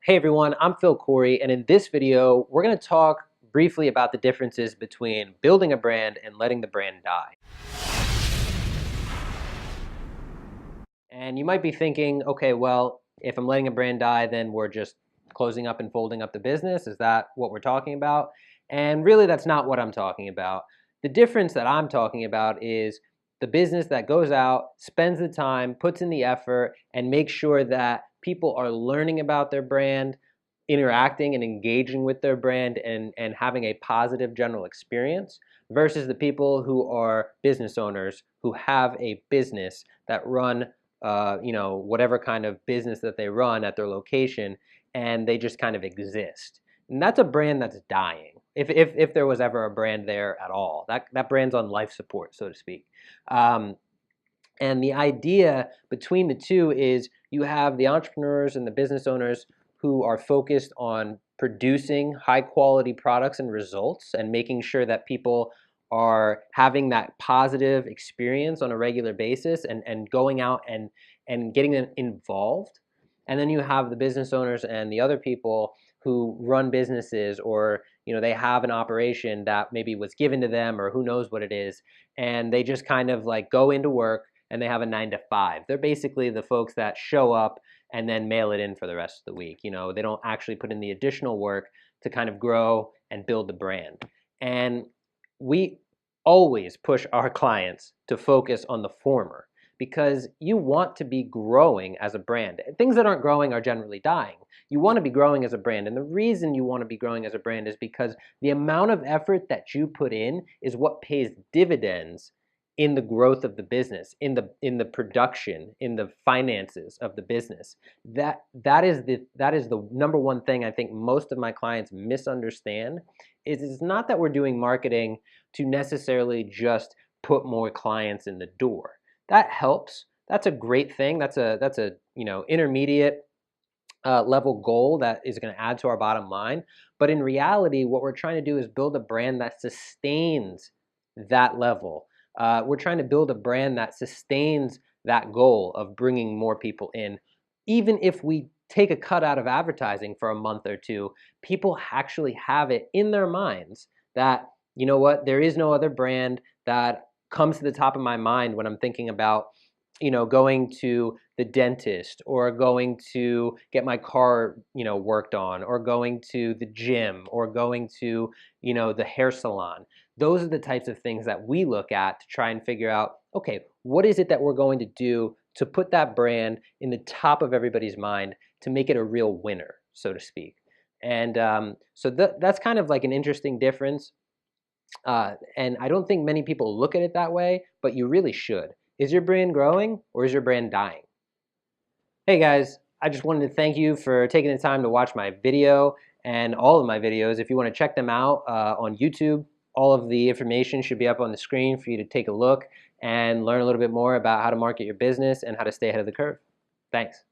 Hey everyone, I'm Phil Corey, and in this video, we're going to talk briefly about the differences between building a brand and letting the brand die. And you might be thinking, okay, well, if I'm letting a brand die, then we're just closing up and folding up the business. Is that what we're talking about? And really, that's not what I'm talking about. The difference that I'm talking about is the business that goes out, spends the time, puts in the effort, and makes sure that people are learning about their brand, interacting and engaging with their brand, and having a positive general experience versus the people who are business owners who have a business that run whatever kind of business that they run at their location, and they just kind of exist. And that's a brand that's dying. If there was ever a brand there at all, that brand's on life support, so to speak. And the idea between the two is you have the entrepreneurs and the business owners who are focused on producing high quality products and results and making sure that people are having that positive experience on a regular basis and going out and getting them involved. And then you have the business owners and the other people who run businesses, or they have an operation that maybe was given to them, or who knows what it is, and they just kind of like go into work and they have a 9 to 5. They're basically the folks that show up and then mail it in for the rest of the week. They don't actually put in the additional work to kind of grow and build the brand. And we always push our clients to focus on the former, because you want to be growing as a brand. Things that aren't growing are generally dying. You want to be growing as a brand. And the reason you want to be growing as a brand is because the amount of effort that you put in is what pays dividends in the growth of the business, in the production, in the finances of the business. That is the number one thing I think most of my clients misunderstand. Is it's not that we're doing marketing to necessarily just put more clients in the door. That helps. That's a great thing. That's a intermediate level goal that is going to add to our bottom line. But in reality, what we're trying to do is build a brand that sustains that level. We're trying to build a brand that sustains that goal of bringing more people in. Even if we take a cut out of advertising for a month or two, people actually have it in their minds that, you know what, there is no other brand that comes to the top of my mind when I'm thinking about going to the dentist, or going to get my car, worked on, or going to the gym, or going to, the hair salon. Those are the types of things that we look at to try and figure out, okay, what is it that we're going to do to put that brand in the top of everybody's mind to make it a real winner, so to speak. And so that's kind of like an interesting difference. And I don't think many people look at it that way, but you really should. Is your brand growing, or is your brand dying? Hey guys, I just wanted to thank you for taking the time to watch my video and all of my videos. If you want to check them out on YouTube, all of the information should be up on the screen for you to take a look and learn a little bit more about how to market your business and how to stay ahead of the curve. Thanks.